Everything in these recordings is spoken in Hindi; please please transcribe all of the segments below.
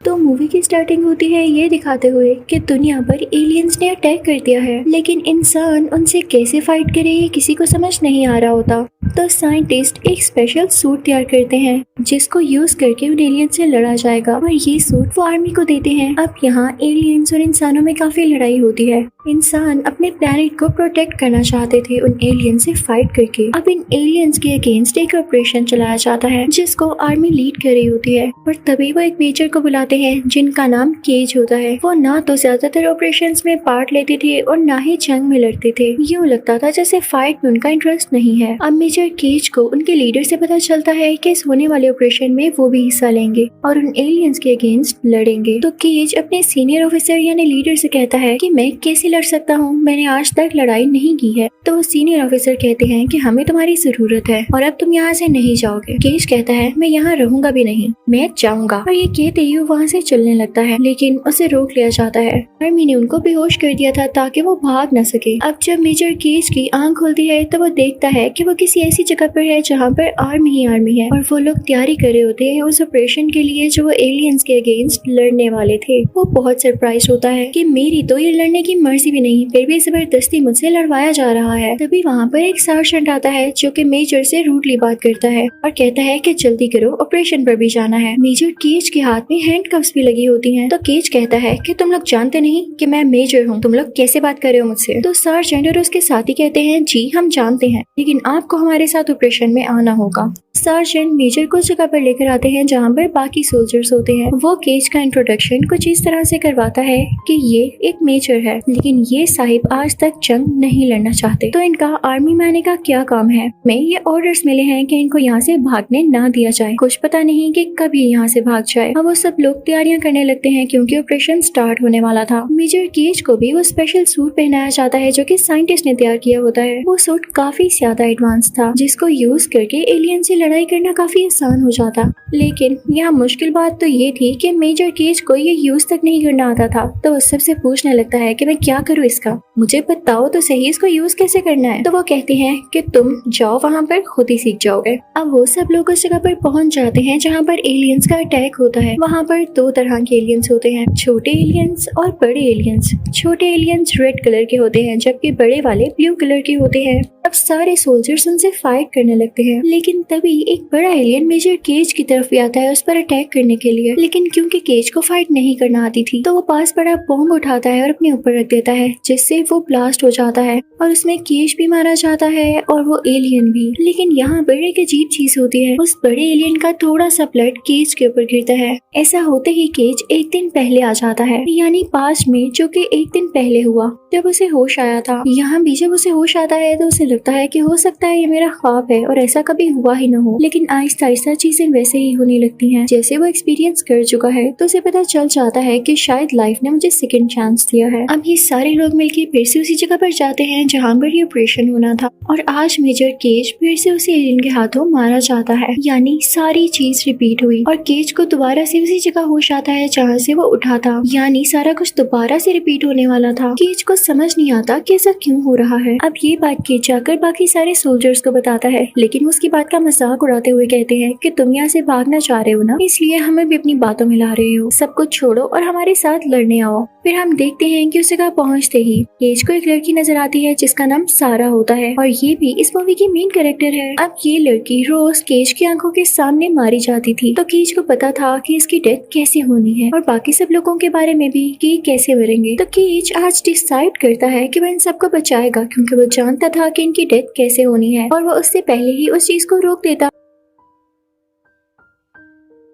तो मूवी की स्टार्टिंग होती है ये दिखाते हुए कि दुनिया पर एलियंस ने अटैक कर दिया है, लेकिन इंसान उनसे कैसे फाइट करे ये किसी को समझ नहीं आ रहा होता। तो साइंटिस्ट एक स्पेशल सूट तैयार करते हैं जिसको यूज करके उन एलियन से लड़ा जाएगा, और ये सूट वो आर्मी को देते हैं। अब यहाँ एलियंस और इंसानों में काफी लड़ाई होती है। इंसान अपने प्लेनेट को प्रोटेक्ट करना चाहते थे उन एलियन से फाइट करके। अब इन एलियंस के अगेंस्ट एक ऑपरेशन चलाया जाता है जिसको आर्मी लीड कर रही होती है, और तभी वो एक मेजर को बुलाते हैं जिनका नाम केज होता है। वो ना तो ज्यादातर ऑपरेशंस में पार्ट लेते थे और ना ही जंग में लड़ते थे। यूँ लगता था जैसे फाइट में उनका इंटरेस्ट नहीं है। अब मेजर केज को उनके लीडर से पता चलता है कि इस होने वाले ऑपरेशन में वो भी हिस्सा लेंगे और उन एलियंस के अगेंस्ट लड़ेंगे। तो केज अपने सीनियर ऑफिसर यानी लीडर से कहता है कि मैं कैसे लड़ सकता हूँ, मैंने आज तक लड़ाई नहीं की है। तो वो सीनियर ऑफिसर कहते हैं कि हमें तुम्हारी जरूरत है और अब तुम यहाँ से नहीं जाओगे। केज कहता है मैं यहाँ रहूंगा भी नहीं, मैं जाऊंगा। और ये कहते ही वो वहाँ से चलने लगता है, लेकिन उसे रोक लिया जाता है। आर्मी ने उनको बेहोश कर दिया था ताकि वो भाग न सके। अब जब मेजर केज की आंख खुलती है तो वो देखता है कि वो किसी ऐसी जगह पर है जहाँ पर आर्मी ही आर्मी है, और वो लोग तैयारी कर रहे होते हैं उस ऑपरेशन के लिए जो वो एलियंस के अगेंस्ट लड़ने वाले थे। वो बहुत सरप्राइज होता है कि मेरी तो ये लड़ने की मर्जी भी नहीं, फिर भी जबरदस्ती मुझसे लड़वाया जा रहा है। तभी वहाँ पर एक सार्जेंट आता है जो कि मेजर से रूडली बात करता है और कहता है कि जल्दी करो, ऑपरेशन पर भी जाना है। मेजर केज के हाथ में हैंडकफ्स भी लगी होती हैं। तो केज कहता है कि तुम लोग जानते नहीं कि मैं मेजर हूँ, तुम लोग कैसे बात कर रहे हो मुझसे। तो सार्जेंट और उसके साथी कहते हैं जी हम जानते हैं, लेकिन आपको हमारे साथ ऑपरेशन में आना होगा। सार्जेंट मेजर को जगह पर लेकर आते हैं जहाँ पर बाकी सोल्जर्स होते हैं। वो केज का इंट्रोडक्शन कुछ इस तरह से करवाता है कि ये एक मेजर है, लेकिन ये साहिब आज तक जंग नहीं लड़ना चाहते, तो इनका आर्मी में आने का क्या काम है। मैं ये ऑर्डर्स मिले हैं कि इनको यहाँ से भागने ना दिया जाए, कुछ पता नहीं कि कब ये यहाँ से भाग जाए। अब वो सब लोग तैयारियां करने लगते हैं क्योंकि ऑपरेशन स्टार्ट होने वाला था। मेजर केज को भी वो स्पेशल सूट पहनाया जाता है जो कि साइंटिस्ट ने तैयार किया होता है। वो सूट काफी ज्यादा एडवांस था जिसको यूज करके एलियन से लड़ाई करना काफी आसान हो जाता। लेकिन यहाँ मुश्किल बात तो ये थी कि मेजर केज को ये यूज तक नहीं करना आता था। तो वो सबसे पूछने लगता है कि मैं क्या करूँ इसका, मुझे बताओ तो सही इसको यूज कैसे करना है। तो वो कहते हैं कि तुम जाओ वहाँ पर खुद ही सीख जाओगे। अब वो सब लोग उस जगह पर पहुँच जाते हैं जहाँ पर एलियंस का अटैक होता है। वहाँ पर दो तरह के एलियंस होते हैं, छोटे एलियंस और बड़े एलियंस। छोटे एलियंस रेड कलर के होते हैं जबकि बड़े वाले ब्लू कलर के होते हैं। अब सारे सोल्जर्स उनसे फाइट करने लगते हैं, लेकिन तभी एक बड़ा एलियन मेजर केज की तरफ भी आता है उस पर अटैक करने के लिए। लेकिन क्योंकि केज को फाइट नहीं करना आती थी तो वो पास बड़ा बॉम्ब उठाता है और अपने ऊपर रख देता है, जिससे वो ब्लास्ट हो जाता है और उसमें केज भी मारा जाता है और वो एलियन भी। लेकिन यहाँ पर एक अजीब चीज होती है, उस बड़े एलियन का थोड़ा सा ब्लड केज के ऊपर गिरता है। ऐसा होते ही केज एक दिन पहले आ जाता है, यानी पास्ट में, जो कि एक दिन पहले हुआ जब उसे होश आया था। यहाँ भी जब उसे होश आता है तो उसे लगता है कि हो सकता है ये मेरा ख्वाब है और ऐसा कभी हुआ ही न हो। लेकिन आहिस्ता आहिस्ता चीजें वैसे ही होने लगती हैं जैसे वो एक्सपीरियंस कर चुका है। तो उसे पता चल जाता है कि शायद लाइफ ने मुझे सेकंड चांस दिया है। अब ये सारे लोग मिलकर फिर से उसी जगह पर जाते हैं जहाँ पर ये ऑपरेशन होना था, और आज मेजर केज फिर से उसी एलियन के हाथों मारा जाता है। यानी सारी चीज रिपीट हुई और केज को दोबारा से उसी जगह होश आता है जहाँ से वो उठा था। यानी सारा कुछ दोबारा से रिपीट होने वाला था। केज को समझ नहीं आता कि ऐसा क्यों हो रहा है। अब ये बात केज जाकर बाकी सारे सोल्जर्स को बताता है, लेकिन उसकी बात का मजाक उड़ाते हुए कहते हैं कि तुम यहाँ से भागना चाह रहे हो ना, इसलिए हमें भी अपनी बातों में ला रहे हो। सब कुछ छोड़ो और हमारे साथ लड़ने आओ। फिर हम देखते हैं कि उस जगह पहुँचते ही केज को एक लड़की नजर आती है जिसका नाम सारा होता है, और ये भी इस मूवी की मेन कैरेक्टर है। अब ये लड़की रोज केज की आंखों के सामने मारी जाती थी, तो केज को पता था कि इसकी डेथ कैसे होनी है और बाकी सब लोगों के बारे में भी कि कैसे मरेंगे। तो केज आज डिसाइड करता है कि वो इन सबको बचाएगा क्योंकि वो जानता था कि इनकी डेथ कैसे होनी है, और वो उससे पहले ही उस चीज को रोक देता।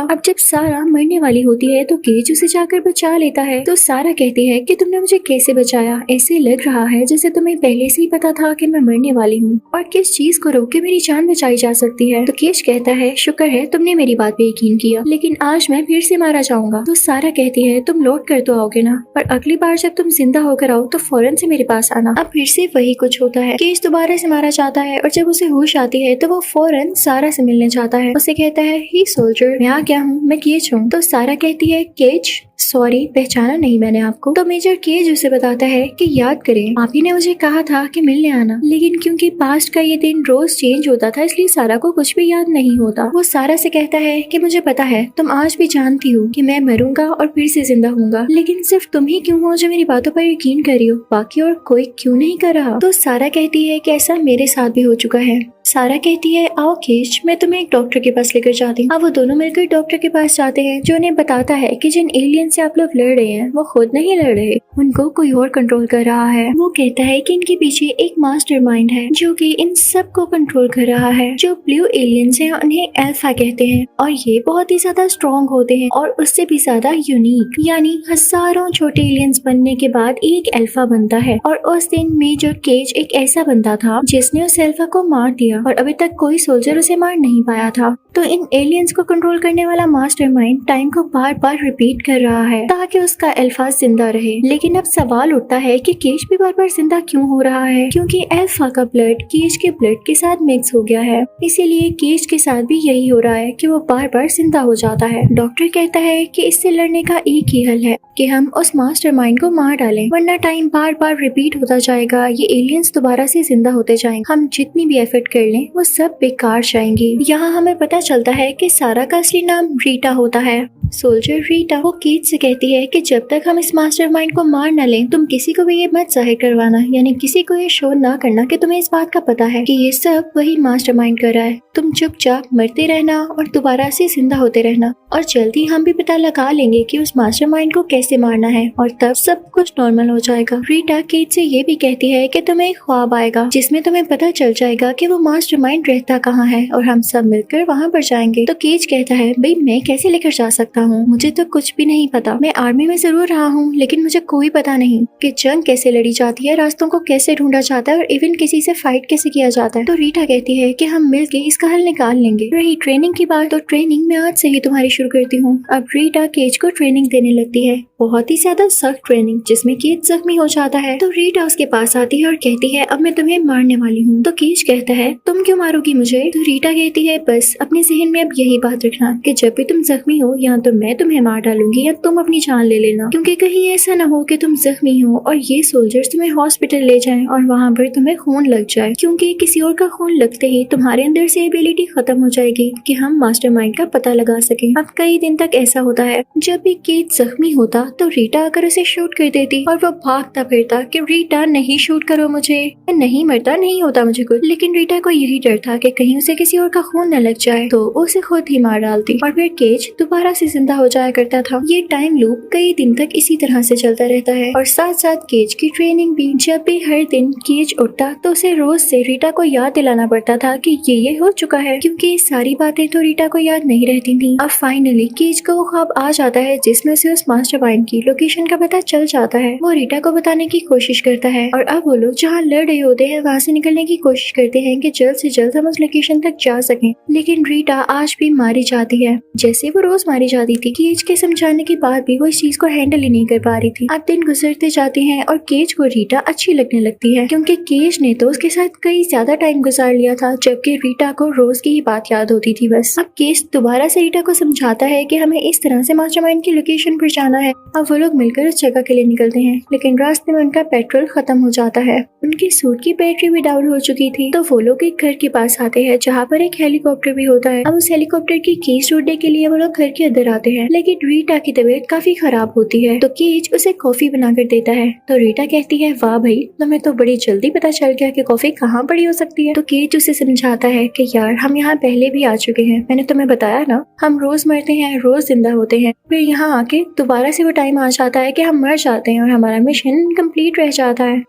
अब जब सारा मरने वाली होती है तो केज उसे जाकर बचा लेता है। तो सारा कहती है कि तुमने मुझे कैसे बचाया, ऐसे लग रहा है जैसे तुम्हें पहले से ही पता था कि मैं मरने वाली हूँ और किस चीज को रोक के मेरी जान बचाई जा सकती है। तो केज कहता है शुक्र है तुमने मेरी बात पे यकीन किया, लेकिन आज मैं फिर से मारा जाऊंगा। तो सारा कहती है तुम लौट कर तो आओगे ना, पर अगली बार जब तुम जिंदा होकर आओ तो फौरन से मेरे पास आना। अब फिर से वही कुछ होता है, केज दोबारा से मारा जाता है और जब उसे होश आती है तो वो फौरन सारा से मिलने जाता है। उसे कहता है ही सोल्जर, मैं क्या हूँ, मैं केज हूँ। तो सारा कहती है केज सॉरी, पहचाना नहीं मैंने आपको। तो मेजर केज उसे बताता है कि याद करें, आप ही ने मुझे कहा था कि मिलने आना, लेकिन क्योंकि पास्ट का ये दिन रोज चेंज होता था इसलिए सारा को कुछ भी याद नहीं होता। वो सारा से कहता है कि मुझे पता है तुम आज भी जानती हो कि मैं मरूंगा और फिर से जिंदा होऊंगा, लेकिन सिर्फ तुम ही क्यों हो जो मेरी बातों पर यकीन कर रही हो, बाकी और कोई क्यों नहीं कर रहा। तो सारा कहती है कि ऐसा मेरे साथ भी हो चुका है। सारा कहती है आओ केज, मैं तुम्हें एक डॉक्टर के पास लेकर जाती हूँ। अब वो दोनों मिलकर डॉक्टर के पास जाते हैं जो उन्हें बताता है कि जिन एलियन से आप लोग लड़ रहे हैं वो खुद नहीं लड़ रहे, उनको कोई और कंट्रोल कर रहा है। वो कहता है कि इनके पीछे एक मास्टरमाइंड है जो कि इन सब को कंट्रोल कर रहा है। जो ब्लू एलियंस हैं उन्हें अल्फा कहते हैं और ये बहुत ही ज्यादा स्ट्रॉन्ग होते हैं और उससे भी ज्यादा यूनिक, यानी हजारों छोटे एलियंस बनने के बाद एक अल्फा बनता है। और उस दिन मेजर केज एक ऐसा बंदा था जिसने उस अल्फा को मार दिया और अभी तक कोई सोल्जर उसे मार नहीं पाया था। तो इन एलियंस को कंट्रोल करने वाला मास्टरमाइंड टाइम को बार बार रिपीट कर रहा है ताकि उसका अल्फा जिंदा रहे। लेकिन अब सवाल उठता है कि केज भी बार बार जिंदा क्यों हो रहा है, क्योंकि अल्फा का ब्लड केज के ब्लड के साथ मिक्स हो गया है, इसीलिए केज के साथ भी यही हो रहा है कि वो बार बार जिंदा हो जाता है। डॉक्टर कहता है कि इससे लड़ने का एक ही हल है कि हम उस मास्टरमाइंड को मार डालें, वरना टाइम बार बार रिपीट होता जाएगा, ये एलियंस दोबारा से जिंदा होते जाएंगे, हम जितनी भी एफर्ट कर लें वो सब बेकार जाएंगी। यहाँ हमें पता चलता है कि सारा का असली नाम रीटा होता है। सोल्जर रीटा वो केज से कहती है कि जब तक हम इस मास्टरमाइंड को मार न लें तुम किसी को भी ये मत जाहिर करवाना, यानी किसी को ये शो ना करना कि तुम्हें इस बात का पता है कि ये सब वही मास्टरमाइंड कर रहा है। तुम चुपचाप मरते रहना और दोबारा से जिंदा होते रहना और जल्दी हम भी पता लगा लेंगे कि उस मास्टरमाइंड को कैसे मारना है और तब सब कुछ नॉर्मल हो जाएगा। रीटा केज से ये भी कहती है कि तुम्हें एक ख्वाब आएगा जिसमें तुम्हें पता चल जाएगा कि वो मास्टरमाइंड रहता कहाँ है और हम सब मिलकर वहाँ पर जाएंगे। तो केज कहता है भाई मैं कैसे लेकर जा सकता हूँ, मुझे तो कुछ भी नहीं पता। मैं आर्मी में जरूर रहा हूँ लेकिन मुझे कोई पता नहीं कि जंग कैसे लड़ी जाती है, रास्तों को कैसे ढूंढा जाता है और इवन किसी से फाइट कैसे किया जाता है। तो रीटा कहती है कि हम मिलके इसका हल निकाल लेंगे। रही ट्रेनिंग की बात, तो ट्रेनिंग मैं आज से ही तुम्हारी शुरू करती हूँ। अब रीटा केज को ट्रेनिंग देने लगती है, बहुत ही ज्यादा सख्त ट्रेनिंग जिसमें केज जख्मी हो जाता है। तो रीटा उसके पास आती है और कहती है अब मैं तुम्हें मारने वाली हूँ। तो केज कहता है तुम क्यों मारोगी मुझे। तो रीटा कहती है बस अपने जहन में अब यही बात रखना कि जब भी तुम जख्मी हो या तो मैं तुम्हें मार डालूंगी या तुम अपनी जान ले लेना, क्योंकि कहीं ऐसा ना हो कि तुम जख्मी हो और ये सोल्जर्स तुम्हें हॉस्पिटल ले जाएं और वहाँ पर तुम्हें खून लग जाए, क्योंकि किसी और का खून लगते ही तुम्हारे अंदर से एबिलिटी खत्म हो जाएगी कि हम मास्टरमाइंड का पता लगा सकें। अब कई दिन तक ऐसा होता है, जब भी केज जख्मी होता तो रीटा आकर उसे शूट कर देती और वो भागता फिरता कि रीटा नहीं शूट करो मुझे, मैं नहीं मरता, नहीं होता मुझे कुछ। लेकिन रीटा को यही डर था कि कहीं उसे किसी और का खून न लग जाए, तो उसे खुद ही मार डालती और फिर केज दोबारा से जिंदा हो जाया करता था। ये टाइम लूप कई दिन तक इसी तरह से चलता रहता है और साथ साथ केज की ट्रेनिंग भी। जब भी हर दिन केज उठता तो उसे रोज से रीटा को याद दिलाना पड़ता था कि ये हो चुका है, क्योंकि सारी बातें तो रीटा को याद नहीं रहती थी। अब फाइनली केज को वो ख्वाब आ जाता है जिसमें से उस मास्टरमाइंड की लोकेशन का पता चल जाता है। वो रीटा को बताने की कोशिश करता है और अब वो लोग जहाँ लड़ रहे होते हैं वहाँ से निकलने की कोशिश करते हैं कि जल्द से जल्द हम उस लोकेशन तक जा सकें। लेकिन रीटा आज भी मारी जाती है जैसे वो रोज मारी जाती थी। केज के समझाने के बाद भी वो इस चीज को हैंडल ही नहीं कर पा रही थी। अब दिन गुजरते जाते हैं और केज को रीटा अच्छी लगने लगती है, क्योंकि केज ने तो उसके साथ कई ज्यादा टाइम गुजार लिया था, जबकि रीटा को रोज की ही बात याद होती थी बस। अब केज दोबारा से रीटा को समझाता है कि हमें इस तरह से मास्टरमाइंड की लोकेशन पर जाना है। अब वो लोग मिलकर उस जगह के लिए निकलते हैं, लेकिन रास्ते में उनका पेट्रोल खत्म हो जाता है। उनकी सूट की बैटरी भी डाउन हो चुकी थी। तो वो लोग एक घर के पास आते हैं जहाँ पर एक हेलीकॉप्टर भी होता है। अब उस हेलीकॉप्टर की कीज ढूंढने के लिए वो लोग घर के अंदर आते हैं, लेकिन रीटा की तबीयत काफी खराब होती है। तो केज उसे कॉफी बनाकर देता है। तो रीटा कहती है वाह भाई, तुम्हें तो बड़ी जल्दी पता चल गया कि कॉफी कहाँ पड़ी हो सकती है। तो केज उसे समझाता है कि यार हम यहाँ पहले भी आ चुके हैं, मैंने तुम्हें बताया ना, हम रोज मरते हैं रोज जिंदा होते हैं, फिर यहाँ आके दोबारा से वो टाइम आ जाता है कि हम मर जाते हैं और हमारा मिशन कंप्लीट रह जाता है।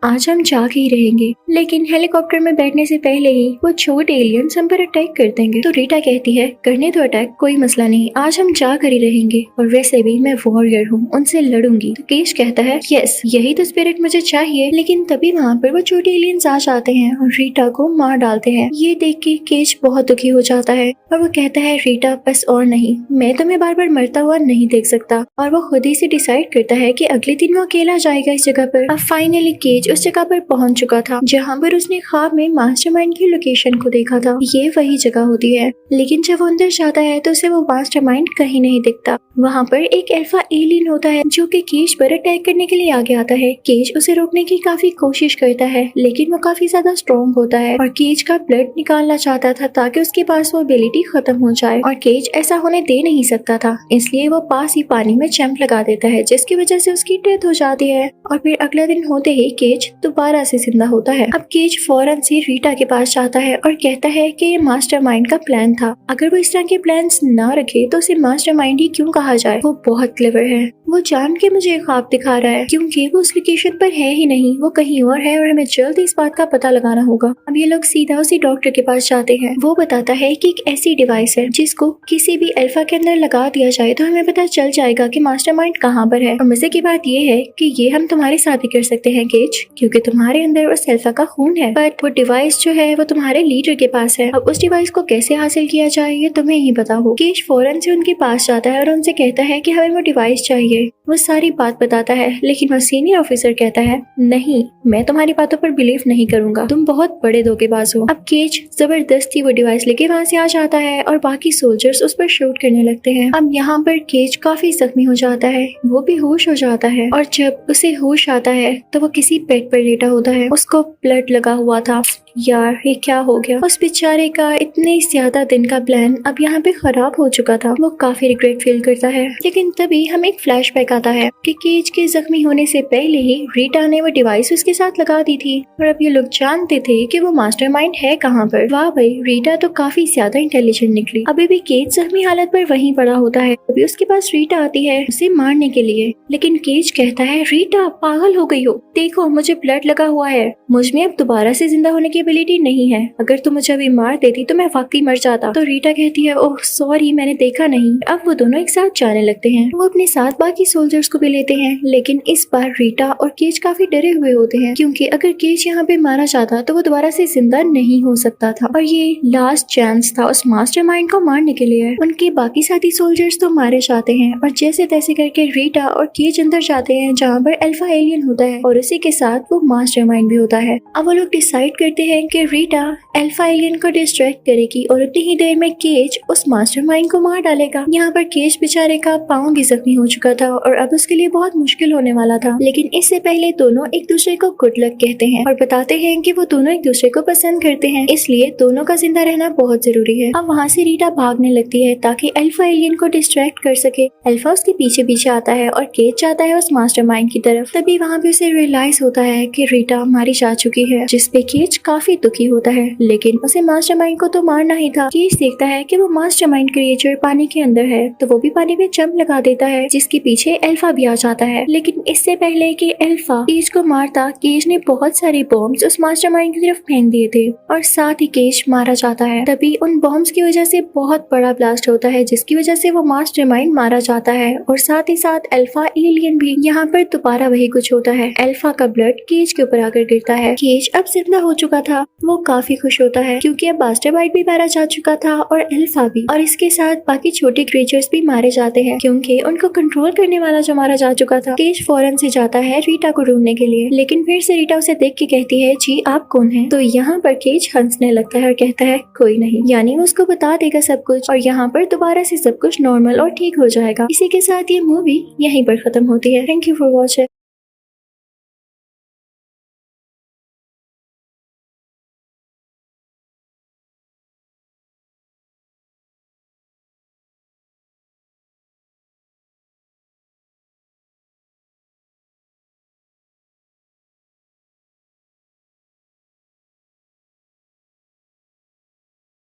आज हम जाग ही रहेंगे, लेकिन हेलीकॉप्टर में बैठने से पहले ही वो छोटे एलियंस हम पर अटैक कर देंगे। तो रीटा कहती है करने तो अटैक, कोई मसला नहीं, आज हम जाग कर ही रहेंगे और वैसे भी मैं वॉरियर हूँ, उनसे लड़ूंगी। तो केज कहता है यस यही तो स्पिरिट मुझे चाहिए। लेकिन तभी वहाँ पर वो छोटे एलियंस आ जाते हैं और रीटा को मार डालते हैं। ये देख के केज बहुत दुखी हो जाता है और वो कहता है रीटा बस और नहीं, मैं तुम्हें बार बार मरता हुआ नहीं देख सकता। और वो खुद ही से डिसाइड करता है कि अगले दिन वो अकेला जाएगा इस जगह पर। अब फाइनली केज केज उस जगह पर पहुंच चुका था जहाँ पर उसने ख्वाब में मास्टरमाइंड की लोकेशन को देखा था। ये वही जगह होती है, लेकिन जब वो अंदर जाता है तो उसे वो मास्टरमाइंड कहीं नहीं दिखता। वहाँ पर एक अल्फा एलियन होता है जो कि केज पर अटैक करने के लिए आगे आता है। केज उसे रोकने की काफी कोशिश करता है, लेकिन वो काफी ज्यादा स्ट्रॉन्ग होता है और केज का ब्लड निकालना चाहता था ताकि उसके पास वो एबिलिटी खत्म हो जाए, और केज ऐसा होने दे नहीं सकता था, इसलिए वो पास ही पानी में जंप लगा देता है, जिसकी वजह से उसकी डेथ हो जाती है। और फिर अगले दिन होते ही केज दोबारा से जिंदा होता है। अब केज फौरन से रीटा के पास जाता है और कहता है कि ये मास्टरमाइंड का प्लान था। अगर वो इस तरह के प्लान्स ना रखे तो उसे मास्टरमाइंड ही क्यों कहा जाए। वो बहुत क्लेवर है, वो जान के मुझे ख्वाब दिखा रहा है क्योंकि वो उस लोकेशन पर है ही नहीं, वो कहीं और है और हमें जल्द इस बात का पता लगाना होगा। अब ये लोग सीधा उसी डॉक्टर के पास जाते हैं। वो बताता है कि एक ऐसी डिवाइस है जिसको किसी भी अल्फा के अंदर लगा दिया जाए तो हमें पता चल जाएगा कि मास्टरमाइंड कहाँ पर है। और मजे की बात ये है कि ये हम तुम्हारे साथ ही कर सकते हैं केज, क्योंकि तुम्हारे अंदर उस अल्फा का खून है, बट वो डिवाइस जो है वो तुम्हारे लीडर के पास है। अब उस डिवाइस को कैसे हासिल किया जाए ये तुम्हें ही पता हो। केज फौरन से उनके पास जाता है और उनसे कहता है कि हमें वो डिवाइस चाहिए। वो सारी बात बताता है, लेकिन वो सीनियर ऑफिसर कहता है नहीं, मैं तुम्हारी बातों पर बिलीव नहीं करूंगा, तुम बहुत बड़े धोखेबाज हो। अब केज जबरदस्ती वो डिवाइस लेके वहाँ से आ जाता है और बाकी सोल्जर्स उस पर शूट करने लगते हैं। अब यहाँ पर केज काफी जख्मी हो जाता है, वो भी होश हो जाता है, और जब उसे होश आता है तो वो किसी बेड पर लेटा होता है, उसको ब्लड लगा हुआ था। यार ये क्या हो गया। उस बेचारे का इतने ज्यादा दिन का प्लान अब यहाँ पे खराब हो चुका था। वो काफी रिग्रेट फील करता है, लेकिन तभी हमें एक फ्लैशबैक आता है कि केज के जख्मी होने से पहले ही रीटा ने वो डिवाइस उसके साथ लगा दी थी, और अब ये लोग जानते थे कि वो मास्टरमाइंड है कहाँ पर। वाह भाई, रीटा तो काफी ज्यादा इंटेलिजेंट निकली। अभी भी केज जख्मी हालत पर वहीं पड़ा होता है। अभी उसके पास रीटा आती है उसे मारने के लिए, लेकिन केज कहता है रीटा पागल हो गई हो, देखो मुझे ब्लड लगा हुआ है, मुझ में अब दोबारा से जिंदा होने की एबिलिटी नहीं है, अगर तुम मुझे अभी मार देती तो मैं वाकई मर जाता। तो रीटा कहती है ओह सॉरी, मैंने देखा नहीं। अब वो दोनों एक साथ जाने लगते हैं। वो अपने साथ बाकी सोल्जर्स को भी लेते हैं, लेकिन इस बार रीटा और केज काफी डरे हुए होते हैं, क्योंकि अगर केज यहाँ पे मारा जाता तो वो दोबारा से जिंदा नहीं हो सकता था, और ये लास्ट चांस था उस मास्टरमाइंड को मारने के लिए। उनके बाकी साथी सोल्जर्स तो मारे जाते हैं, और जैसे तैसे करके रीटा और केज अंदर जाते हैं जहाँ पर अल्फा एलियन होता है, और उसी के साथ वो मास्टरमाइंड भी होता है। अब वो लोग डिसाइड करते हैं कि रीटा अल्फा एलियन को डिस्ट्रैक्ट करेगी और उतनी ही देर में केज उस मास्टरमाइंड को मार डालेगा। यहाँ पर केज बेचारे का पाँव भी जख्मी हो चुका था और अब उसके लिए बहुत मुश्किल होने वाला था, लेकिन इससे पहले दोनों एक दूसरे को गुड लक कहते हैं और बताते हैं कि वो दोनों एक दूसरे को पसंद करते हैं, इसलिए दोनों का जिंदा रहना बहुत जरूरी है। अब वहाँ से रीटा भागने लगती है ताकि अल्फा एलियन को डिस्ट्रैक्ट कर सके। अल्फा उसके पीछे पीछे आता है और केज जाता है उस मास्टरमाइंड की तरफ। तभी वहाँ पे उसे रियलाइज होता है कि रीटा मारी जा चुकी है, जिसपे केज काफी दुखी होता है, लेकिन उसे मास्टरमाइंड को तो मारना ही था। केज देखता है कि वो मास्टरमाइंड क्रिएचर पानी के अंदर है, तो वो भी पानी में जंप लगा देता है, जिसके पीछे अल्फा भी आ जाता है। लेकिन इससे पहले कि अल्फा केज को मारता, केज ने बहुत सारे बॉम्ब्स उस मास्टरमाइंड की तरफ फेंक दिए थे और साथ ही केज मारा जाता है। तभी उन बॉम्ब्स की वजह से बहुत बड़ा ब्लास्ट होता है, जिसकी वजह से वो मास्टरमाइंड मारा जाता है, और साथ ही साथ अल्फा एलियन भी। यहाँ पर दोबारा वही कुछ होता है, अल्फा का ब्लड केज के ऊपर आकर गिरता है। केज अब जिंदा हो चुका था, वो काफी खुश होता है क्योंकि अब मास्टरमाइंड भी मारा जा चुका था और अल्फा भी, और इसके साथ बाकी छोटे क्रिएचर्स भी मारे जाते हैं क्योंकि उनको कंट्रोल करने वाला जो मारा जा चुका था। केज फौरन से जाता है रीटा को ढूंढने के लिए, लेकिन फिर से रीटा उसे देख के कहती है जी आप कौन हैं? तो यहाँ पर केज हंसने लगता है और कहता है कोई नहीं, यानी वो उसको बता देगा सब कुछ, और यहाँ पर दोबारा से सब कुछ नॉर्मल और ठीक हो जाएगा। इसी के साथ ये मूवी यहीं पर खत्म होती है। Thank you for watching.